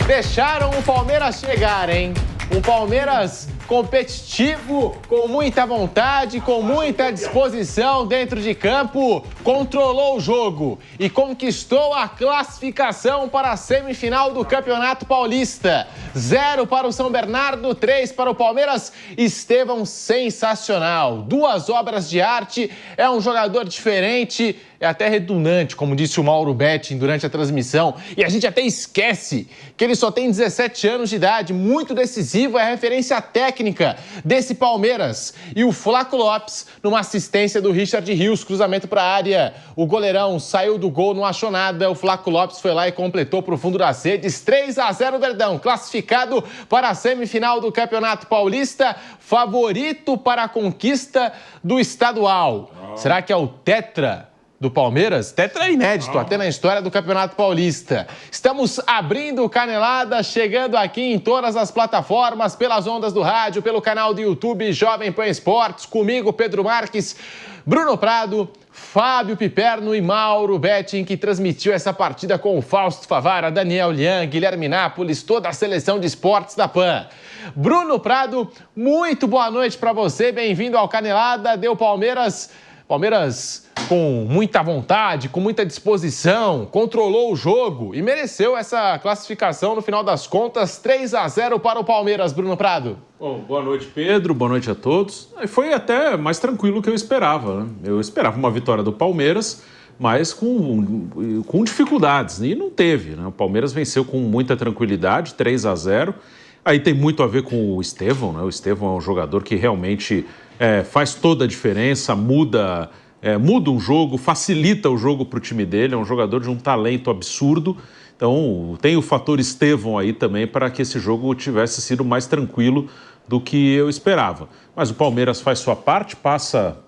Deixaram o Palmeiras chegar, hein? Um Palmeiras competitivo, com muita vontade, com muita disposição dentro de campo, controlou o jogo e conquistou a classificação para a semifinal do Campeonato Paulista. 0 para o São Bernardo, 3 para o Palmeiras. Estevão, sensacional. 2 obras de arte, é um jogador diferente, é até redundante, como disse o Mauro Betting durante a transmissão. E a gente até esquece que ele só tem 17 anos de idade, muito decisivo, é a referência técnica desse Palmeiras. E o Flaco Lopes, numa assistência do Richard Rios, cruzamento para a área. O goleirão saiu do gol, não achou nada. O Flaco Lopes foi lá e completou para o fundo das redes. 3-0 Verdão, classificado para a semifinal do Campeonato Paulista, favorito para a conquista do estadual. Será que é o tetra do Palmeiras? Tetra inédito, até na história do Campeonato Paulista. Estamos abrindo o Canelada, chegando aqui em todas as plataformas, pelas ondas do rádio, pelo canal do YouTube Jovem Pan Esportes, comigo, Pedro Marques, Bruno Prado, Fábio Piperno e Mauro Betting, que transmitiu essa partida com o Fausto Favara, Daniel Lian, Guilherme Nápoles, toda a seleção de esportes da PAN. Bruno Prado, muito boa noite para você, bem-vindo ao Canelada. Deu Palmeiras com muita vontade, com muita disposição, controlou o jogo e mereceu essa classificação no final das contas, 3-0 para o Palmeiras, Bruno Prado. Bom, boa noite, Pedro, boa noite a todos. Foi até mais tranquilo do que eu esperava, né? Eu esperava uma vitória do Palmeiras, mas com dificuldades, e não teve, né? O Palmeiras venceu com muita tranquilidade, 3-0. Aí tem muito a ver com o Estevão, né? O Estevão é um jogador que realmente faz toda a diferença, muda um jogo, facilita o jogo para o time dele, é um jogador de um talento absurdo. Então tem o fator Estevão aí também para que esse jogo tivesse sido mais tranquilo do que eu esperava. Mas o Palmeiras faz sua parte, passa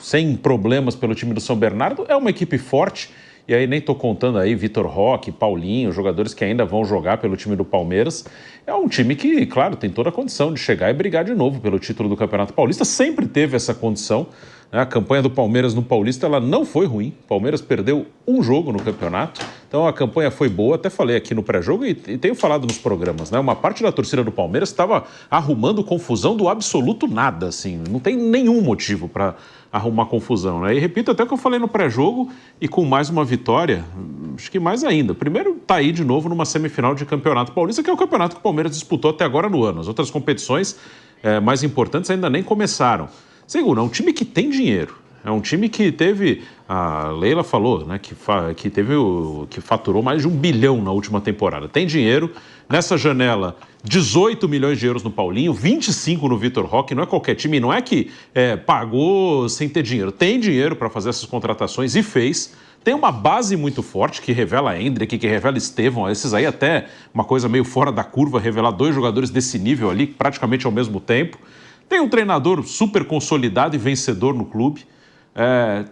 sem problemas pelo time do São Bernardo, é uma equipe forte. E aí nem estou contando aí Vitor Roque, Paulinho, jogadores que ainda vão jogar pelo time do Palmeiras. É um time que, claro, tem toda a condição de chegar e brigar de novo pelo título do Campeonato Paulista. Sempre teve essa condição, né? A campanha do Palmeiras no Paulista ela não foi ruim. O Palmeiras perdeu um jogo no campeonato. Então a campanha foi boa. Até falei aqui no pré-jogo e tenho falado nos programas, né? Uma parte da torcida do Palmeiras estava arrumando confusão do absoluto nada, assim. Não tem nenhum motivo para arrumar confusão, né? E repito até o que eu falei no pré-jogo e com mais uma vitória, acho que mais ainda. Primeiro, tá aí de novo numa semifinal de Campeonato Paulista, que é o campeonato que o Palmeiras disputou até agora no ano. As outras competições mais importantes ainda nem começaram. Segundo, é um time que tem dinheiro. É um time que teve, a Leila falou, né, que faturou mais de 1 bilhão na última temporada. Tem dinheiro. Nessa janela, 18 milhões de euros no Paulinho, 25 no Vitor Roque. Não é qualquer time, não é que pagou sem ter dinheiro. Tem dinheiro para fazer essas contratações e fez. Tem uma base muito forte que revela Endrick, que revela Estevão. Esses aí até uma coisa meio fora da curva, revelar 2 jogadores desse nível ali, praticamente ao mesmo tempo. Tem um treinador super consolidado e vencedor no clube.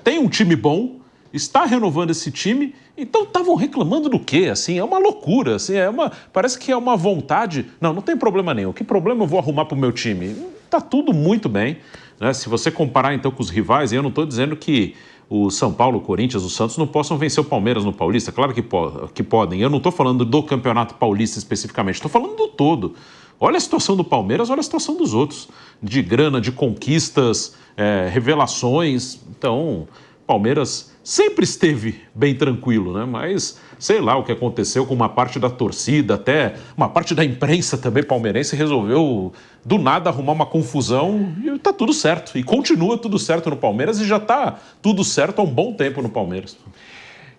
Tem um time bom, está renovando esse time. Então estavam reclamando do quê? Assim, é uma loucura, assim, parece que é uma vontade. Não tem problema nenhum. Que problema eu vou arrumar para o meu time? Tá tudo muito bem, né? Se você comparar então com os rivais, eu não estou dizendo que o São Paulo, o Corinthians, o Santos não possam vencer o Palmeiras no Paulista. Claro que podem. Eu não estou falando do Campeonato Paulista especificamente, estou falando do todo. Olha a situação do Palmeiras, olha a situação dos outros. De grana, de conquistas, revelações. Então, Palmeiras sempre esteve bem tranquilo, né? Mas sei lá o que aconteceu com uma parte da torcida, até uma parte da imprensa também palmeirense resolveu do nada arrumar uma confusão e tá tudo certo. E continua tudo certo no Palmeiras e já tá tudo certo há um bom tempo no Palmeiras.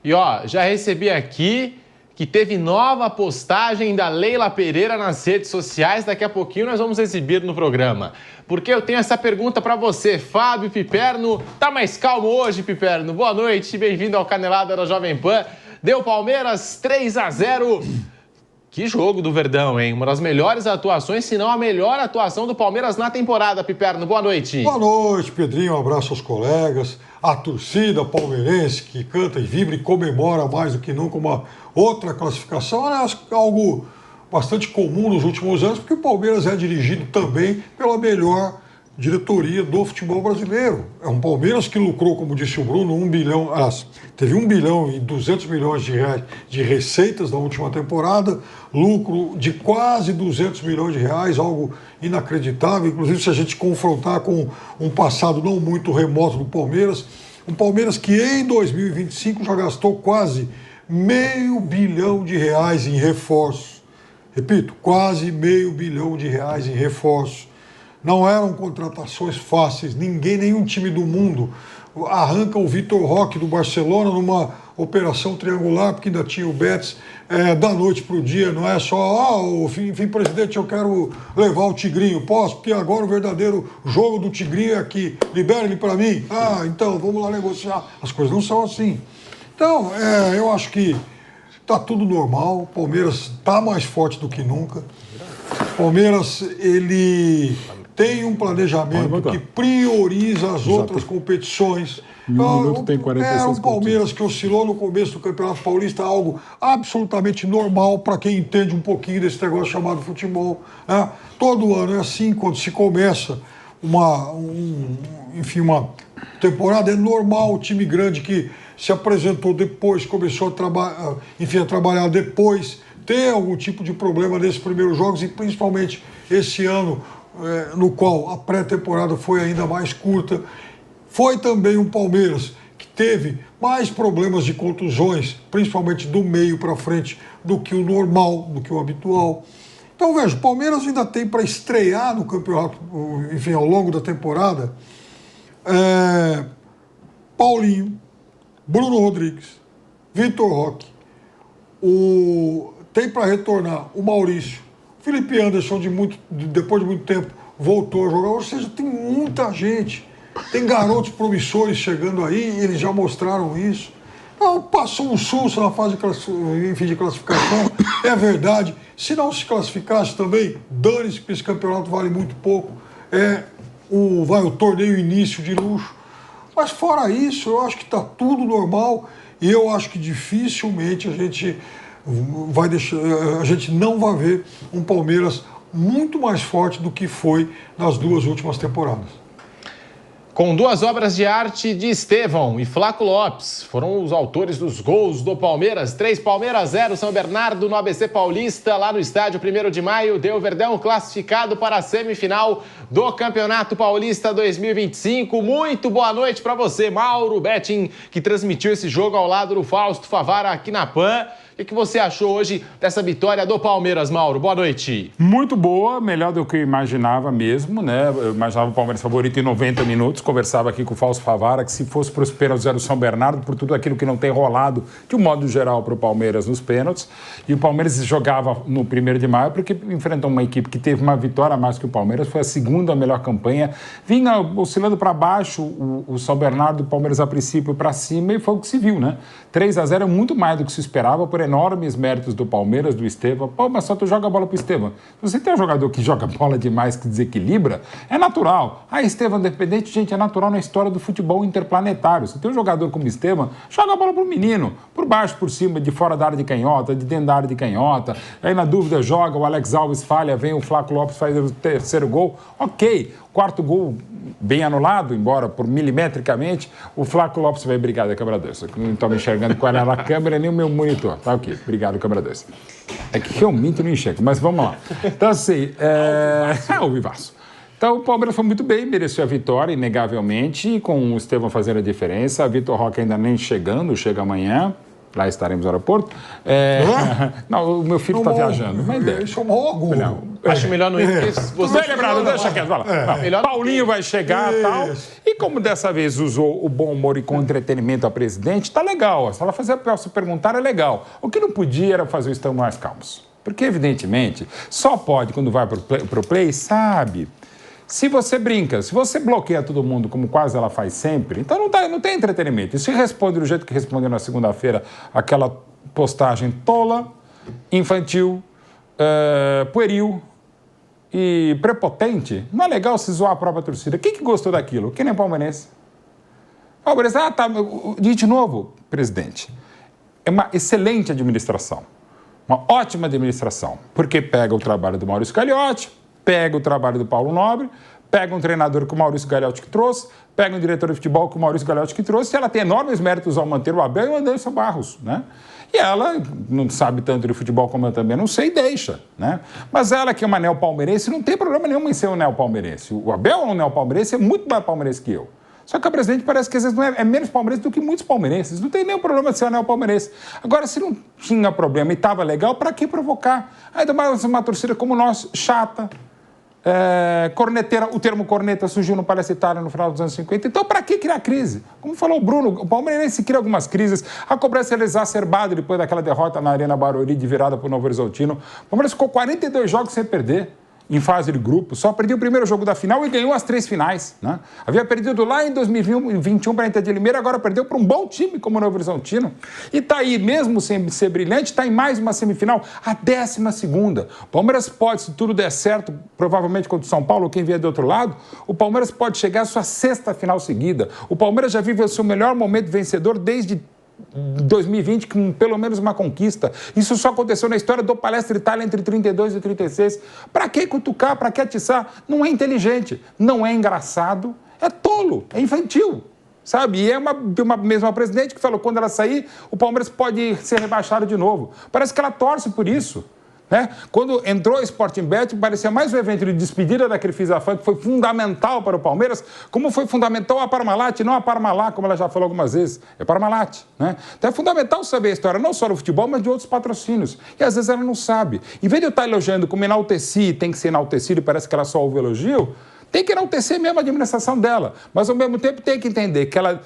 E já recebi aqui que teve nova postagem da Leila Pereira nas redes sociais. Daqui a pouquinho nós vamos exibir no programa. Porque eu tenho essa pergunta para você, Fábio Piperno. Tá mais calmo hoje, Piperno? Boa noite, bem-vindo ao Canelada da Jovem Pan. Deu Palmeiras 3-0. Que jogo do Verdão, hein? Uma das melhores atuações, se não a melhor atuação do Palmeiras na temporada, Piperno. Boa noite. Boa noite, Pedrinho. Um abraço aos colegas. A torcida palmeirense que canta e vibra e comemora mais do que nunca uma outra classificação. Aliás, algo bastante comum nos últimos anos, porque o Palmeiras é dirigido também pela melhor diretoria do futebol brasileiro. É um Palmeiras que lucrou, como disse o Bruno, 1 bilhão, teve 1 bilhão e 200 milhões de reais de receitas na última temporada, lucro de quase 200 milhões de reais, algo inacreditável, inclusive se a gente confrontar com um passado não muito remoto do Palmeiras, um Palmeiras que em 2025 já gastou quase R$500 milhão em reforços. Repito, quase R$500 milhão em reforços. Não eram contratações fáceis, nenhum time do mundo arranca o Vitor Roque do Barcelona numa operação triangular, porque ainda tinha o Betis, da noite para o dia, não é só, enfim, presidente, eu quero levar o Tigrinho, posso? Porque agora o verdadeiro jogo do Tigrinho é aqui, libera ele para mim, então vamos lá negociar. As coisas não são assim. Então, eu acho que está tudo normal, o Palmeiras está mais forte do que nunca, o Palmeiras, ele tem um planejamento que prioriza as outras competições. Era um Palmeiras que oscilou no começo do Campeonato Paulista, algo absolutamente normal para quem entende um pouquinho desse negócio chamado futebol. Né? Todo ano é assim, quando se começa uma temporada, é normal o time grande que se apresentou depois, começou a trabalhar depois, ter algum tipo de problema nesses primeiros jogos, e principalmente esse ano, no qual a pré-temporada foi ainda mais curta. Foi também um Palmeiras que teve mais problemas de contusões, principalmente do meio para frente, do que o normal, do que o habitual. Então, veja, o Palmeiras ainda tem para estrear no campeonato, enfim, ao longo da temporada, Paulinho, Bruno Rodrigues, Vitor Roque, tem para retornar o Maurício, Felipe Anderson, depois de muito tempo, voltou a jogar. Ou seja, tem muita gente. Tem garotos promissores chegando aí, eles já mostraram isso. Não, passou um susto na fase de classificação, é verdade. Se não se classificasse também, dane-se, porque esse campeonato vale muito pouco. O torneio início de luxo. Mas fora isso, eu acho que está tudo normal, e eu acho que dificilmente a gente não vai ver um Palmeiras muito mais forte do que foi nas 2 últimas temporadas. Com 2 obras de arte de Estevão e Flaco Lopes, foram os autores dos gols do Palmeiras. 3 Palmeiras, 0 São Bernardo no ABC Paulista, lá no estádio 1º de Maio. Deu Verdão classificado para a semifinal do Campeonato Paulista 2025. Muito boa noite para você, Mauro Betting, que transmitiu esse jogo ao lado do Fausto Favara aqui na PAN. O que você achou hoje dessa vitória do Palmeiras, Mauro? Boa noite. Muito boa, melhor do que eu imaginava mesmo, né? Eu imaginava o Palmeiras favorito em 90 minutos. Conversava aqui com o Fausto Favara que se fosse para os pênaltis era o São Bernardo, por tudo aquilo que não tem rolado, de um modo geral, para o Palmeiras nos pênaltis. E o Palmeiras jogava no 1º de maio porque enfrentou uma equipe que teve uma vitória a mais que o Palmeiras, foi a segunda melhor campanha. Vinha oscilando para baixo o São Bernardo, o Palmeiras a princípio para cima, e foi o que se viu, né? 3-0 é muito mais do que se esperava, por enormes méritos do Palmeiras, do Estevão. Pô, mas só tu joga a bola pro Estevão. Se você tem um jogador que joga bola demais, que desequilibra, é natural. Estevão independente, gente, é natural na história do futebol interplanetário. Se tem um jogador como Estevão, joga a bola pro menino, por baixo, por cima, de fora da área de canhota, de dentro da área de canhota. Aí na dúvida joga, o Alex Alves falha, vem o Flaco Lopes, faz o 3º gol. Ok, 4º gol bem anulado, embora por milimetricamente, o Flaco Lopes vai brigar da câmera 2. Eu não estou me enxergando qual era a câmera nem o meu monitor. Tá ok, obrigado, câmera 2. É que realmente não enxergo, mas vamos lá. Então, assim, o Vivaço. Então, o Palmeiras foi muito bem, mereceu a vitória, inegavelmente, com o Estevão fazendo a diferença, a Vitor Roque ainda nem chegando, chega amanhã. Lá estaremos no aeroporto. Não, o meu filho está viajando. Uma ideia. Isso é um orgulho. Acho melhor não ir, porque você... Bem lembrado, deixa quieto, vai lá. Paulinho vai chegar e tal. E como dessa vez usou o bom humor e com entretenimento a presidente, tá legal. Se ela se perguntar, é legal. O que não podia era fazer o estamos mais calmos. Porque, evidentemente, só pode quando vai pro play, sabe... Se você brinca, se você bloqueia todo mundo, como quase ela faz sempre, então não tem entretenimento. E se responde do jeito que respondeu na segunda-feira, aquela postagem tola, infantil, pueril e prepotente, não é legal se zoar a própria torcida. Quem que gostou daquilo? Quem nem palmeirense? Palmeirense, tá. De novo, presidente, é uma excelente administração, uma ótima administração, porque pega o trabalho do Maurício Gagliotti, pega o trabalho do Paulo Nobre, pega um treinador que o Maurício Gagliotti que trouxe, pega um diretor de futebol que o Maurício Gagliotti que trouxe, e ela tem enormes méritos ao manter o Abel e o Anderson Barros, né? E ela não sabe tanto de futebol como eu também não sei, deixa, né? Mas ela que é uma neopalmeirense, não tem problema nenhum em ser um neopalmeirense. O Abel é um neopalmeirense, é muito mais palmeirense que eu. Só que a presidente parece que às vezes não é menos palmeirense do que muitos palmeirenses. Não tem nenhum problema de ser anel palmeirense. Agora, se não tinha problema e estava legal, para que provocar? Ainda mais uma torcida como nós, chata, corneteira. O termo corneta surgiu no Palestra Itália no final dos anos 50. Então, para que criar crise? Como falou o Bruno, o palmeirense cria algumas crises. A cobrança era exacerbada depois daquela derrota na Arena Barueri de virada para o Novo Horizontino. O Palmeiras ficou 42 jogos sem perder. Em fase de grupo, só perdeu o primeiro jogo da final e ganhou as 3 finais, né? Havia perdido lá em 2021 para a Inter de Limeira, agora perdeu para um bom time como o Novo Horizontino. E está aí, mesmo sem ser brilhante, está em mais uma semifinal, a 12ª. O Palmeiras pode, se tudo der certo, provavelmente contra o São Paulo, quem vier do outro lado, o Palmeiras pode chegar à sua 6ª final seguida. O Palmeiras já vive o seu melhor momento vencedor desde 2020, com pelo menos uma conquista. Isso só aconteceu na história do Palestra Itália entre 32 e 36. Para que cutucar? Para que atiçar? Não é inteligente, não é engraçado, é tolo, é infantil. Sabe? E é uma mesma presidente que falou que quando ela sair, o Palmeiras pode ser rebaixado de novo. Parece que ela torce por isso. Né? Quando entrou o Sporting Bet, parecia mais um evento de despedida da Crefisa Fan, que foi fundamental para o Palmeiras, como foi fundamental a Parmalat, não a Parmalat, como ela já falou algumas vezes, é Parmalat. Né? Então é fundamental saber a história, não só do futebol, mas de outros patrocínios. E às vezes ela não sabe. Em vez de eu estar elogiando como enalteci, tem que ser enaltecido e parece que ela só ouve elogio, tem que enaltecer mesmo a administração dela. Mas ao mesmo tempo tem que entender que ela...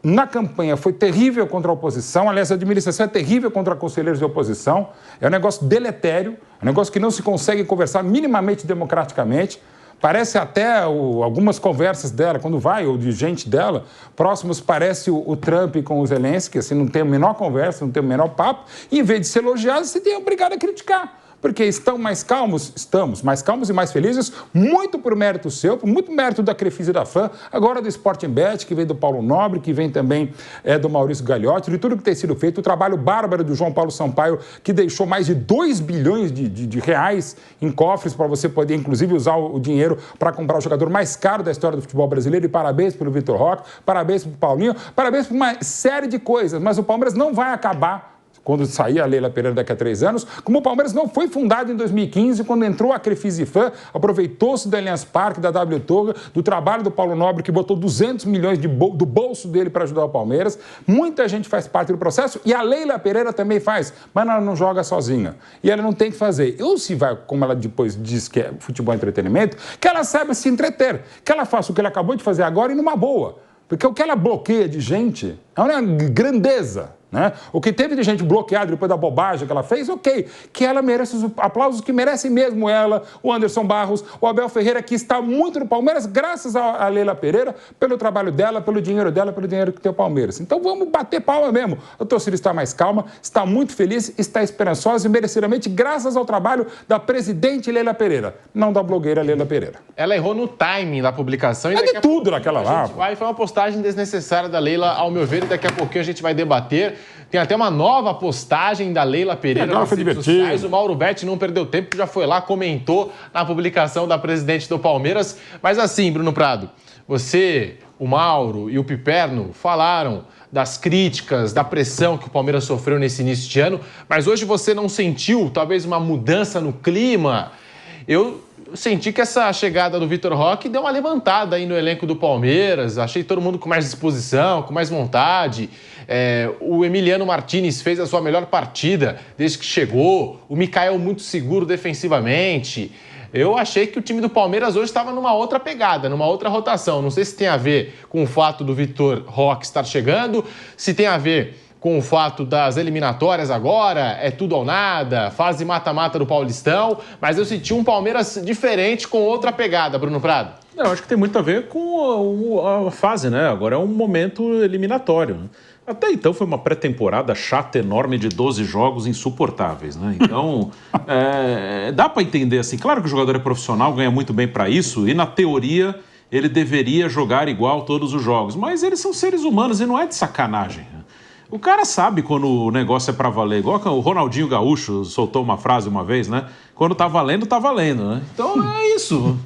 Na campanha foi terrível contra a oposição, aliás, a administração é terrível contra conselheiros de oposição, é um negócio deletério, é um negócio que não se consegue conversar minimamente democraticamente. Parece até algumas conversas dela, quando vai, ou de gente dela, próximos, parece o Trump com o Zelensky, assim, não tem a menor conversa, não tem o menor papo, e em vez de ser elogiado, você tem obrigado a criticar. Porque estão mais calmos, estamos mais calmos e mais felizes, muito por mérito seu, por muito mérito da Crefisa e da Fan, agora do Sporting Bet, que vem do Paulo Nobre, que vem também do Maurício Gagliotti, de tudo que tem sido feito, o trabalho bárbaro do João Paulo Sampaio, que deixou mais de 2 bilhões de reais em cofres para você poder, inclusive, usar o dinheiro para comprar o jogador mais caro da história do futebol brasileiro. E parabéns pelo Vitor Roque, parabéns para o Paulinho, parabéns por uma série de coisas, mas o Palmeiras não vai acabar quando sair a Leila Pereira daqui a 3 anos, como o Palmeiras não foi fundado em 2015, quando entrou a Crefisa e Fan, aproveitou-se do Allianz Parque, da W Torre, do trabalho do Paulo Nobre, que botou 200 milhões do bolso dele para ajudar o Palmeiras. Muita gente faz parte do processo e a Leila Pereira também faz, mas ela não joga sozinha. E ela não tem que fazer. Ou se vai, como ela depois diz que é futebol e entretenimento, que ela saiba se entreter, que ela faça o que ela acabou de fazer agora e numa boa. Porque o que ela bloqueia de gente é uma grandeza. Né? O que teve de gente bloqueada depois da bobagem que ela fez, ok, que ela merece os aplausos que merecem mesmo ela, o Anderson Barros, o Abel Ferreira, que está muito no Palmeiras, graças a Leila Pereira, pelo trabalho dela, pelo dinheiro que tem o Palmeiras. Então vamos bater palma mesmo. A torcida está mais calma, está muito feliz, está esperançosa e merecidamente graças ao trabalho da presidente Leila Pereira, não da blogueira Leila Pereira. Ela errou no timing da publicação. É de tudo naquela lá. Foi uma postagem desnecessária da Leila, ao meu ver, e daqui a pouquinho a gente vai debater. Tem até uma nova postagem da Leila Pereira nas redes sociais. O Mauro Betti não perdeu tempo, já foi lá, comentou na publicação da presidente do Palmeiras. Mas assim, Bruno Prado, você, o Mauro e o Piperno falaram das críticas, da pressão que o Palmeiras sofreu nesse início de ano, mas hoje você não sentiu talvez uma mudança no clima? Eu senti que essa chegada do Vitor Roque deu uma levantada aí no elenco do Palmeiras. Achei todo mundo com mais disposição, com mais vontade. O Emiliano Martinez fez a sua melhor partida desde que chegou. O Mikael muito seguro defensivamente. Eu achei que o time do Palmeiras hoje estava numa outra pegada, numa outra rotação. Não sei se tem a ver com o fato do Vitor Roque estar chegando, se tem a ver com o fato das eliminatórias agora, é tudo ou nada, fase mata-mata do Paulistão, mas eu senti um Palmeiras diferente, com outra pegada, Bruno Prado. Eu acho que tem muito a ver com a fase, né? Agora é um momento eliminatório, né? Até então foi uma pré-temporada chata, enorme, de 12 jogos insuportáveis, né? Então, dá para entender assim. Claro que o jogador é profissional, ganha muito bem para isso, e na teoria ele deveria jogar igual todos os jogos, mas eles são seres humanos e não é de sacanagem, né? O cara sabe quando o negócio é pra valer, igual o Ronaldinho Gaúcho soltou uma frase uma vez, né? Quando tá valendo, né? Então é isso.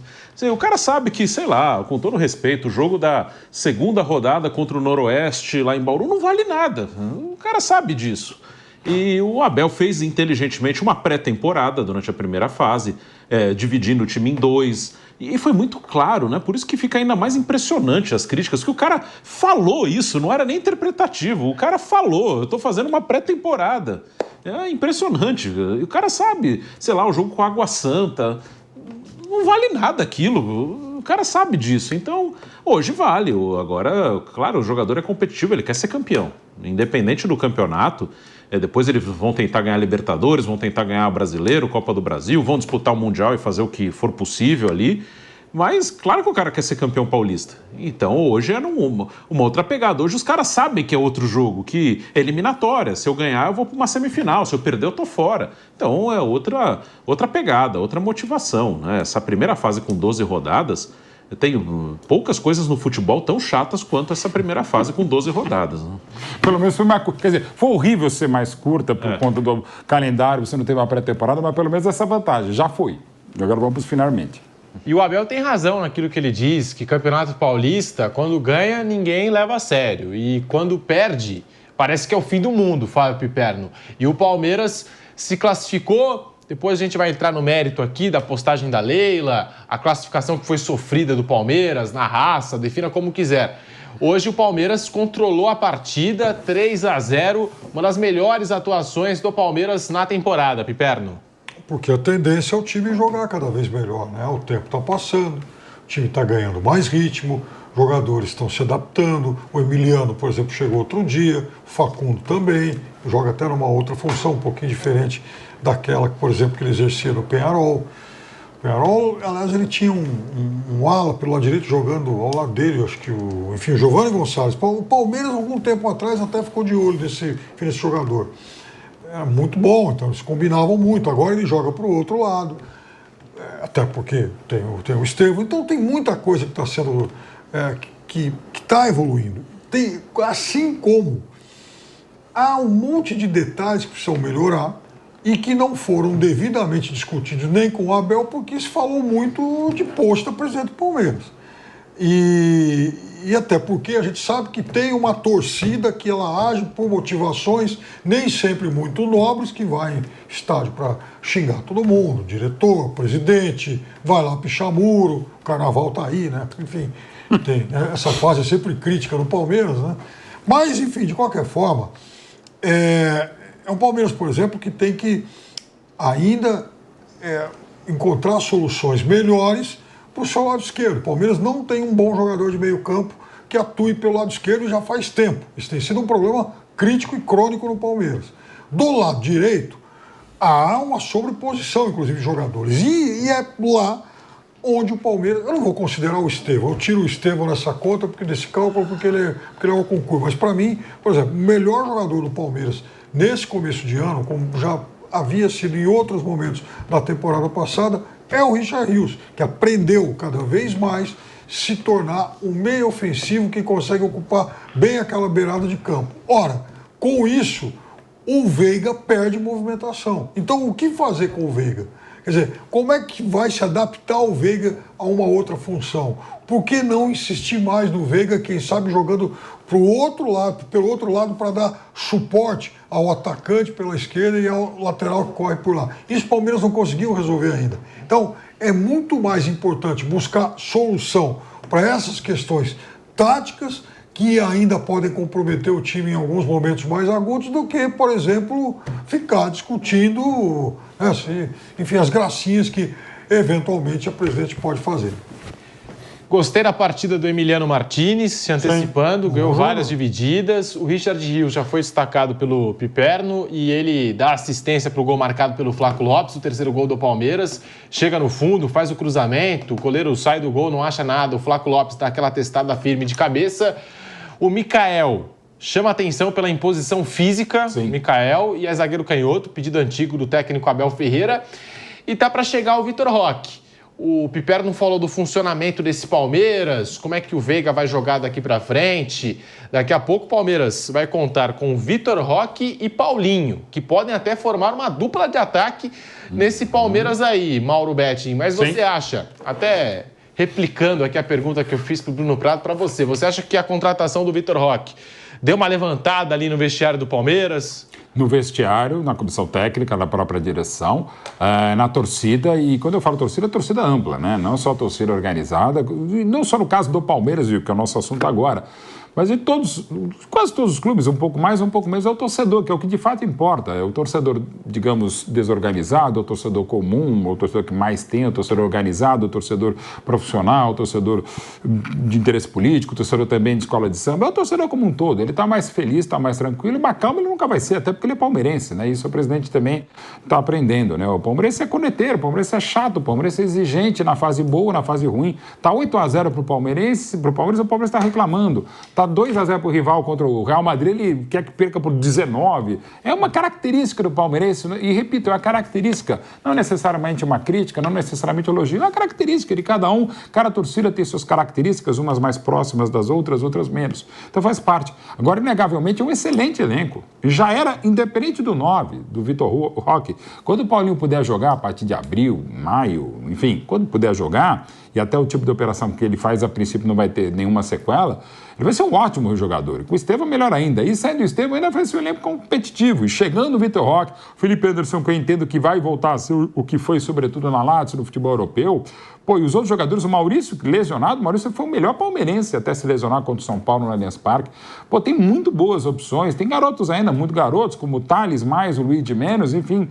O cara sabe que, sei lá, com todo respeito, o jogo da segunda rodada contra o Noroeste lá em Bauru não vale nada. O cara sabe disso. E o Abel fez inteligentemente uma pré-temporada durante a primeira fase, dividindo o time em 2. E foi muito claro, né? Por isso que fica ainda mais impressionante as críticas, que o cara falou isso, não era nem interpretativo. O cara falou, eu estou fazendo uma pré-temporada. É impressionante. O cara sabe, sei lá, o jogo com Água Santa, não vale nada aquilo. O cara sabe disso. Então, hoje vale. Agora, claro, o jogador é competitivo, ele quer ser campeão. Independente do campeonato, depois eles vão tentar ganhar Libertadores, vão tentar ganhar Brasileiro, Copa do Brasil, vão disputar o Mundial e fazer o que for possível ali. Mas claro que o cara quer ser campeão paulista. Então hoje era uma outra pegada. Hoje os caras sabem que é outro jogo, que é eliminatória. Se eu ganhar, eu vou para uma semifinal. Se eu perder, eu tô fora. Então é outra pegada, outra motivação, né? Essa primeira fase com 12 rodadas, tem poucas coisas no futebol tão chatas quanto essa primeira fase com 12 rodadas. Né? Pelo menos foi mais curta. Quer dizer, foi horrível ser mais curta por conta do calendário, você não teve uma pré-temporada, mas pelo menos essa vantagem. Já foi. Agora vamos finalmente. E o Abel tem razão naquilo que ele diz, que Campeonato Paulista, quando ganha, ninguém leva a sério. E quando perde, parece que é o fim do mundo, Fábio Piperno. E o Palmeiras se classificou. Depois a gente vai entrar no mérito aqui da postagem da Leila, a classificação que foi sofrida do Palmeiras, na raça, defina como quiser. Hoje o Palmeiras controlou a partida, 3-0, uma das melhores atuações do Palmeiras na temporada, Piperno. Porque a tendência é o time jogar cada vez melhor, né? O tempo está passando, o time está ganhando mais ritmo, jogadores estão se adaptando. O Emiliano, por exemplo, chegou outro dia, o Facundo também, joga até numa outra função, um pouquinho diferente daquela, por exemplo, que ele exercia no Peñarol. O Peñarol, aliás, ele tinha um ala pelo lado direito jogando ao lado dele, acho que o Giovanni Gonçalves. O Palmeiras, algum tempo atrás, até ficou de olho nesse jogador. Era muito bom, então eles combinavam muito. Agora ele joga para o outro lado, até porque tem o Estevão. Então tem muita coisa que está sendo, que está evoluindo. Assim como há um monte de detalhes que precisam melhorar e que não foram devidamente discutidos nem com o Abel, porque se falou muito de posto do presidente do Palmeiras. E até porque a gente sabe que tem uma torcida que ela age por motivações nem sempre muito nobres, que vai em estádio para xingar todo mundo, diretor, presidente, vai lá pichar muro, o carnaval tá aí, né? Enfim, essa fase é sempre crítica no Palmeiras, né? Mas, enfim, de qualquer forma, é um Palmeiras, por exemplo, que tem que ainda encontrar soluções melhores para o seu lado esquerdo. O Palmeiras não tem um bom jogador de meio campo que atue pelo lado esquerdo já faz tempo. Isso tem sido um problema crítico e crônico no Palmeiras. Do lado direito, há uma sobreposição, inclusive, de jogadores. E é lá onde o Palmeiras... Eu não vou considerar o Estevão. Eu tiro o Estevão nessa conta, desse cálculo, porque ele é o concurso. Mas, para mim, por exemplo, o melhor jogador do Palmeiras nesse começo de ano, como já havia sido em outros momentos da temporada passada, é o Richard Rios, que aprendeu cada vez mais se tornar um meio ofensivo que consegue ocupar bem aquela beirada de campo. Ora, com isso, o Veiga perde movimentação. Então, o que fazer com o Veiga? Quer dizer, como é que vai se adaptar o Veiga a uma outra função? Por que não insistir mais no Veiga, quem sabe jogando pelo outro lado, para dar suporte ao atacante pela esquerda e ao lateral que corre por lá? Isso o Palmeiras não conseguiu resolver ainda. Então, é muito mais importante buscar solução para essas questões táticas que ainda podem comprometer o time em alguns momentos mais agudos do que, por exemplo, ficar discutindo, enfim, as gracinhas que eventualmente a presidente pode fazer. Gostei da partida do Emiliano Martinez, se antecipando, ganhou várias divididas. O Richard Rios já foi destacado pelo Piperno e ele dá assistência para o gol marcado pelo Flaco Lopes, o terceiro gol do Palmeiras. Chega no fundo, faz o cruzamento, o goleiro sai do gol, não acha nada. O Flaco Lopes dá aquela testada firme de cabeça. O Mikael chama atenção pela imposição física, o Mikael, e é zagueiro canhoto, pedido antigo do técnico Abel Ferreira. E tá para chegar o Vitor Roque. O Piperno falou do funcionamento desse Palmeiras, como é que o Veiga vai jogar daqui para frente. Daqui a pouco o Palmeiras vai contar com Vitor Roque e Paulinho, que podem até formar uma dupla de ataque nesse Palmeiras aí, Mauro Betting. Mas você acha, até replicando aqui a pergunta que eu fiz para o Bruno Prado para você. Você acha que a contratação do Vitor Roque deu uma levantada ali no vestiário do Palmeiras? No vestiário, na comissão técnica, na própria direção, na torcida, e quando eu falo torcida, é torcida ampla, né? Não só torcida organizada, não só no caso do Palmeiras, que é o nosso assunto agora, mas em quase todos os clubes, um pouco mais, um pouco menos, é o torcedor, que é o que de fato importa. É o torcedor, digamos, desorganizado, o torcedor comum, o torcedor que mais tem, o torcedor organizado, o torcedor profissional, o torcedor de interesse político, o torcedor também de escola de samba, é o torcedor como um todo. Ele está mais feliz, está mais tranquilo, mas calma ele nunca vai ser, até porque ele é palmeirense, né? Isso o presidente também está aprendendo, né? O palmeirense é corneteiro, o palmeirense é chato, o palmeirense é exigente na fase boa, na fase ruim. Está 8-0 para o Palmeiras, o Palmeiras está reclamando. Está 2-0 para o rival contra o Real Madrid, ele quer que perca por 19. É uma característica do palmeirense, e repito, é uma característica, não necessariamente uma crítica, não necessariamente um elogio, é uma característica de cada um. Cada torcida tem suas características, umas mais próximas das outras, outras menos. Então faz parte. Agora, inegavelmente, é um excelente elenco. Já era, independente do 9, do Vitor Roque, quando o Paulinho puder jogar a partir de abril, maio, enfim, quando puder jogar, e até o tipo de operação que ele faz, a princípio, não vai ter nenhuma sequela, ele vai ser um ótimo jogador. Com o Estevão, melhor ainda. E saindo do Estevão, ainda vai ser um elenco competitivo. E chegando o Vitor Roque, o Felipe Anderson, que eu entendo que vai voltar a ser o que foi, sobretudo na Lazio, no futebol europeu. Pô, e os outros jogadores, o Maurício, lesionado, o Maurício foi o melhor palmeirense até se lesionar contra o São Paulo no Allianz Parque. Pô, tem muito boas opções. Tem garotos ainda, muito garotos, como o Thales mais, o Luiz de menos, enfim.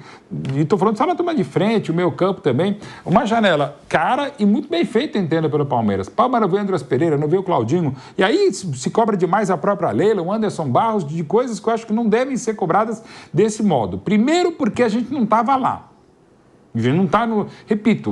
E tô falando só na turma de frente, o meio campo também. Uma janela cara e muito bem feita, entenda, pelo Palmeiras. Palmeiras veio o Andrés Pereira, não veio o Claudinho. E aí se cobra demais a própria Leila, o Anderson Barros, de coisas que eu acho que não devem ser cobradas desse modo. Primeiro, porque a gente não estava lá. A gente não está no... Repito,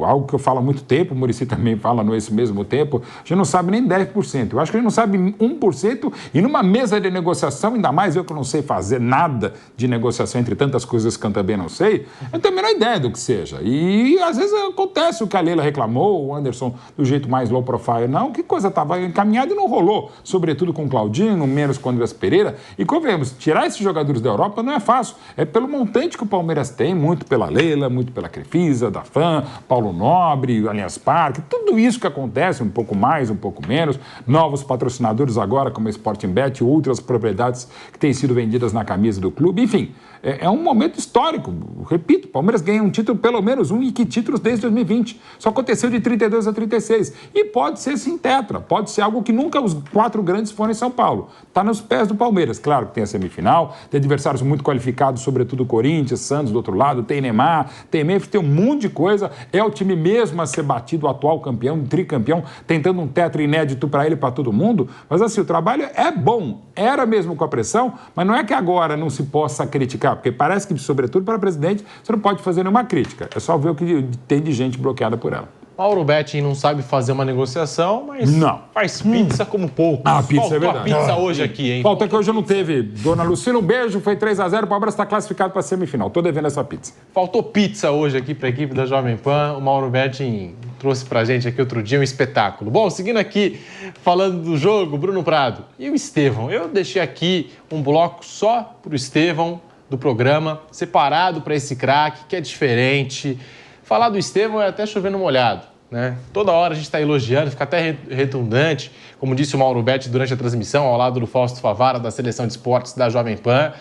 algo que eu falo há muito tempo, o Muricy também fala nesse mesmo tempo, a gente não sabe nem 10%. Eu acho que a gente não sabe 1%, e numa mesa de negociação, ainda mais eu que não sei fazer nada de negociação entre tantas coisas que eu também não sei, eu tenho a menor ideia do que seja. E às vezes acontece o que a Leila reclamou, o Anderson do jeito mais low profile, não, que coisa estava encaminhada e não rolou, sobretudo com o Claudinho, menos com o Andrés Pereira. E convenhamos, tirar esses jogadores da Europa não é fácil, é pelo montante que o Palmeiras tem, muito pela Leila, muito pela Crefisa, da FAM, Paulo Nobre, Allianz Parque, tudo isso que acontece, um pouco mais, um pouco menos, novos patrocinadores agora, como a Sporting Bet, outras propriedades que têm sido vendidas na camisa do clube, enfim, é um momento histórico. Repito, o Palmeiras ganha um título, pelo menos um, e que títulos desde 2020. Só aconteceu de 32 a 36. E pode ser sim tetra, pode ser algo que nunca os 4 grandes foram em São Paulo. Está nos pés do Palmeiras. Claro que tem a semifinal, tem adversários muito qualificados, sobretudo Corinthians, Santos do outro lado, tem Neymar, tem Memphis, tem um monte de coisa. É o time mesmo a ser batido, o atual campeão, tricampeão, tentando um tetra inédito para ele e para todo mundo. Mas assim, o trabalho é bom. Era mesmo com a pressão, mas não é que agora não se possa criticar, porque parece que, sobretudo para presidente, você não pode fazer nenhuma crítica. É só ver o que tem de gente bloqueada por ela. Mauro Betting não sabe fazer uma negociação, mas não faz pizza como pouco. Ah, pizza é verdade. Faltou a pizza hoje aqui, hein? Falta que hoje não teve. Dona Lucila, um beijo, foi 3-0, o Palmeiras está classificado para a semifinal. Tô devendo essa pizza. Faltou pizza hoje aqui para a equipe da Jovem Pan. O Mauro Betting trouxe pra gente aqui outro dia um espetáculo. Bom, seguindo aqui, falando do jogo, Bruno Prado e o Estevão. Eu deixei aqui um bloco só pro Estevão do programa, separado para esse craque, que é diferente. Falar do Estevão é até chovendo molhado, né? Toda hora a gente está elogiando, fica até redundante, como disse o Mauro Betti durante a transmissão, ao lado do Fausto Favara, da Seleção de Esportes da Jovem Pan.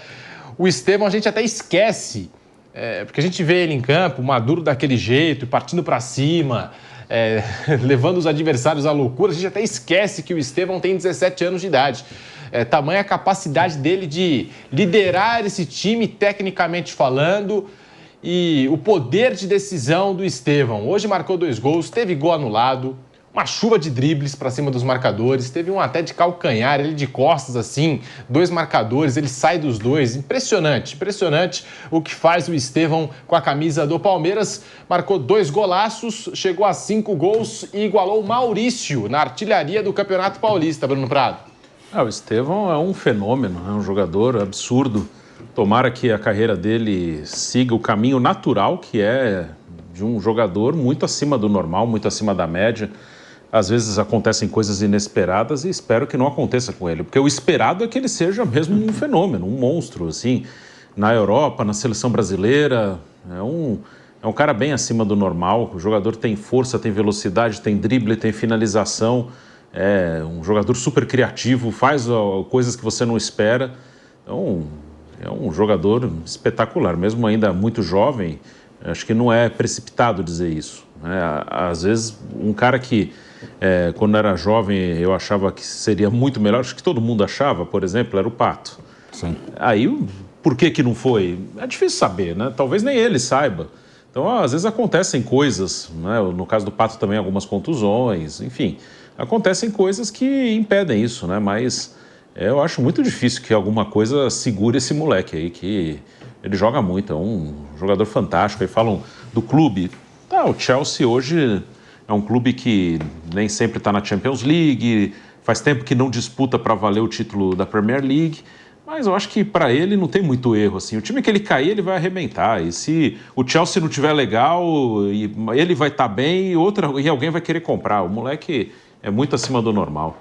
O Estevão a gente até esquece, porque a gente vê ele em campo, maduro daquele jeito, partindo para cima, levando os adversários à loucura. A gente até esquece que o Estevão tem 17 anos de idade. Tamanha a capacidade dele de liderar esse time, tecnicamente falando, e o poder de decisão do Estevão. Hoje marcou 2 gols, teve gol anulado, uma chuva de dribles para cima dos marcadores, teve um até de calcanhar, ele de costas assim, 2 marcadores, ele sai dos 2. Impressionante, impressionante o que faz o Estevão com a camisa do Palmeiras. Marcou 2 golaços, chegou a 5 gols e igualou o Maurício na artilharia do Campeonato Paulista, Bruno Prado. O Estevão é um fenômeno, é um jogador absurdo. Tomara que a carreira dele siga o caminho natural, que é de um jogador muito acima do normal, muito acima da média. Às vezes acontecem coisas inesperadas e espero que não aconteça com ele, porque o esperado é que ele seja mesmo um fenômeno, um monstro, assim, na Europa, na seleção brasileira. É um cara bem acima do normal. O jogador tem força, tem velocidade, tem drible, tem finalização. É um jogador super criativo, faz coisas que você não espera. Então, é um jogador espetacular, mesmo ainda muito jovem. Acho que não é precipitado dizer isso, né? Às vezes, um cara que, quando era jovem, eu achava que seria muito melhor, acho que todo mundo achava, por exemplo, era o Pato. Sim. Aí, por que não foi? É difícil saber, né? Talvez nem ele saiba. Então, às vezes acontecem coisas, né? No caso do Pato também, algumas contusões, enfim. Acontecem coisas que impedem isso, né? Mas eu acho muito difícil que alguma coisa segure esse moleque aí, que ele joga muito, é um jogador fantástico. Aí falam do clube. O Chelsea hoje é um clube que nem sempre está na Champions League, faz tempo que não disputa para valer o título da Premier League, mas eu acho que para ele não tem muito erro, assim. O time que ele cair, ele vai arrebentar. E se o Chelsea não tiver legal, ele vai estar bem e alguém vai querer comprar. O moleque é muito acima do normal.